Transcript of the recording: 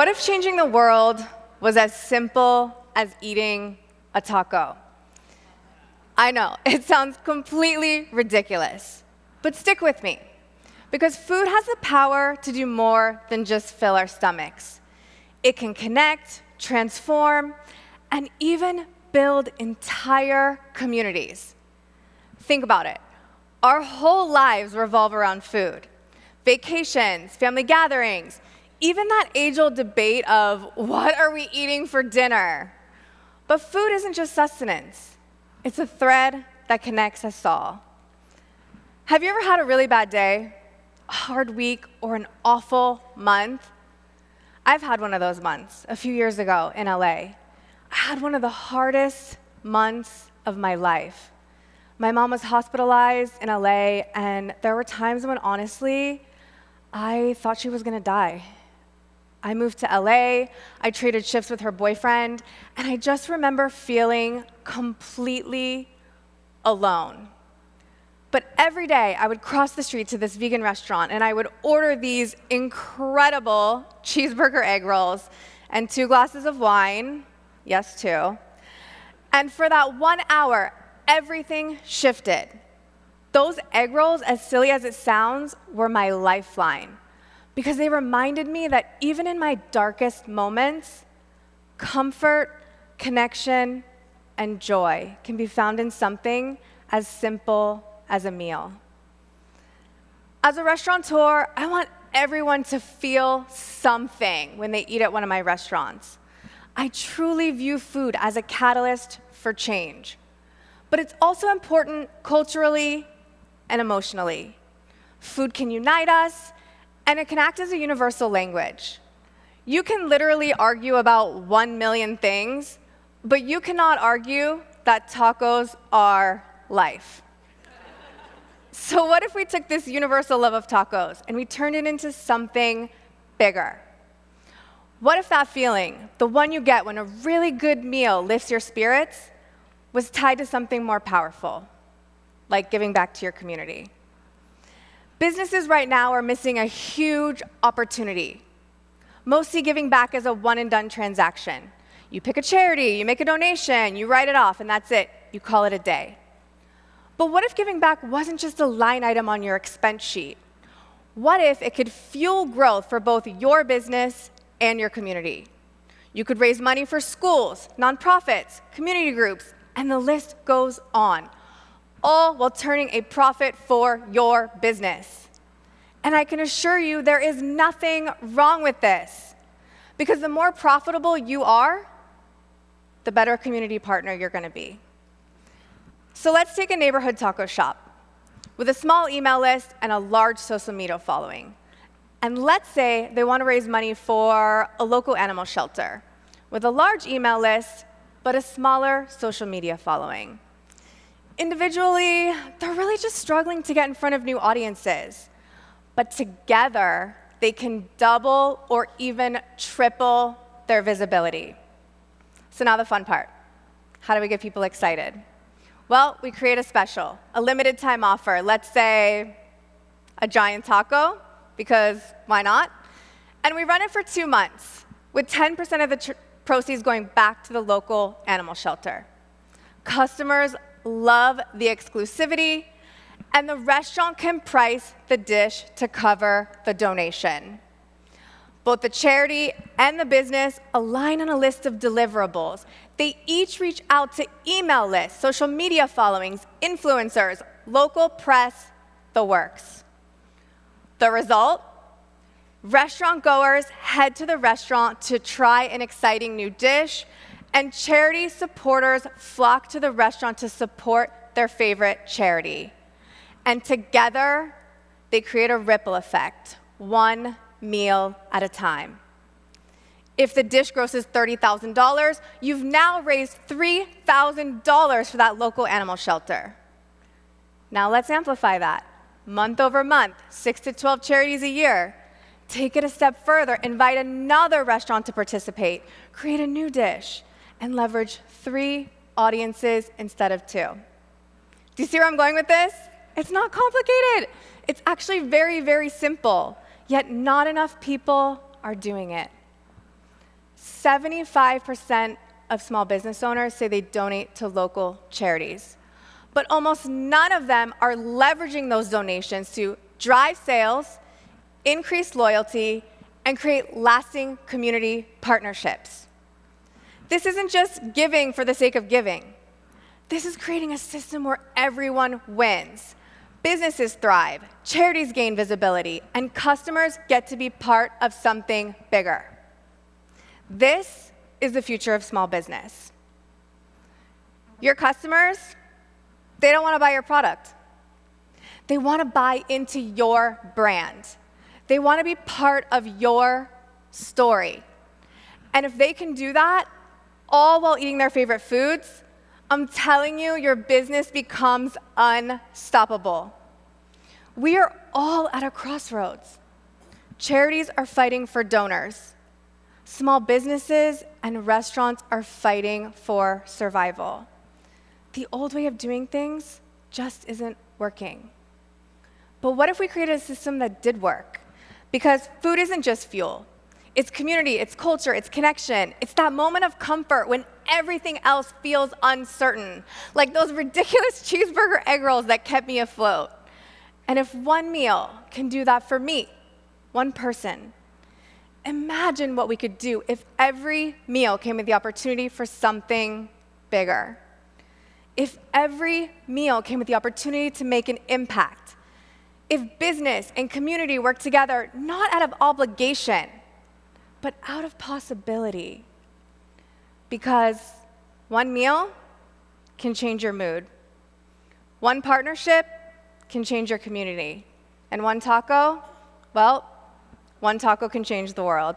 What if changing the world was as simple as eating a taco? I know, it sounds completely ridiculous, but stick with me, because food has the power to do more than just fill our stomachs. It can connect, transform, and even build entire communities. Think about it. Our whole lives revolve around food. Vacations, family gatherings, even that age-old debate of what are we eating for dinner? But food isn't just sustenance. It's a thread that connects us all. Have you ever had a really bad day, a hard week, or an awful month? I've had one of those months a few years ago in LA. I had one of the hardest months of my life. My mom was hospitalized in LA, and there were times when, honestly, I thought she was gonna die. I moved to LA, I traded shifts with her boyfriend, and I just remember feeling completely alone. But every day, I would cross the street to this vegan restaurant, and I would order these incredible cheeseburger egg rolls and 2 glasses of wine, yes, 2. And for that 1 hour, everything shifted. Those egg rolls, as silly as it sounds, were my lifeline, because they reminded me that even in my darkest moments, comfort, connection, and joy can be found in something as simple as a meal. As a restaurateur, I want everyone to feel something when they eat at one of my restaurants. I truly view food as a catalyst for change, but it's also important culturally and emotionally. Food can unite us, and it can act as a universal language. You can literally argue about 1 million things, but you cannot argue that tacos are life. So what if we took this universal love of tacos and we turned it into something bigger? What if that feeling, the one you get when a really good meal lifts your spirits, was tied to something more powerful, like giving back to your community? Businesses right now are missing a huge opportunity. Most see giving back as a one-and-done transaction. You pick a charity, you make a donation, you write it off, and that's it. You call it a day. But what if giving back wasn't just a line item on your expense sheet? What if it could fuel growth for both your business and your community? You could raise money for schools, nonprofits, community groups, and the list goes on, all while turning a profit for your business. And I can assure you there is nothing wrong with this, because the more profitable you are, the better community partner you're going to be. So let's take a neighborhood taco shop with a small email list and a large social media following. And let's say they want to raise money for a local animal shelter with a large email list, but a smaller social media following. Individually, they're really just struggling to get in front of new audiences. But together, they can double or even triple their visibility. So now the fun part. How do we get people excited? Well, we create a special, a limited time offer. Let's say a giant taco, because why not? And we run it for 2 months, with 10% of the proceeds going back to the local animal shelter. Customers love the exclusivity, and the restaurant can price the dish to cover the donation. Both the charity and the business align on a list of deliverables. They each reach out to email lists, social media followings, influencers, local press, the works. The result? Restaurant goers head to the restaurant to try an exciting new dish, and charity supporters flock to the restaurant to support their favorite charity. And together, they create a ripple effect, one meal at a time. If the dish grosses $30,000, you've now raised $3,000 for that local animal shelter. Now let's amplify that. Month over month, 6 to 12 charities a year. Take it a step further, invite another restaurant to participate, create a new dish, and leverage 3 audiences instead of 2. Do you see where I'm going with this? It's not complicated. It's actually very, very simple, yet not enough people are doing it. 75% of small business owners say they donate to local charities. But almost none of them are leveraging those donations to drive sales, increase loyalty, and create lasting community partnerships. This isn't just giving for the sake of giving. This is creating a system where everyone wins. Businesses thrive, charities gain visibility, and customers get to be part of something bigger. This is the future of small business. Your customers, they don't want to buy your product. They want to buy into your brand. They want to be part of your story. And if they can do that, all while eating their favorite foods, I'm telling you, your business becomes unstoppable. We are all at a crossroads. Charities are fighting for donors. Small businesses and restaurants are fighting for survival. The old way of doing things just isn't working. But what if we created a system that did work? Because food isn't just fuel. It's community, it's culture, it's connection. It's that moment of comfort when everything else feels uncertain, like those ridiculous cheeseburger egg rolls that kept me afloat. And if one meal can do that for me, one person, imagine what we could do if every meal came with the opportunity for something bigger. If every meal came with the opportunity to make an impact. If business and community work together, not out of obligation, but out of possibility. Because one meal can change your mood. One partnership can change your community. And one taco, well, one taco can change the world.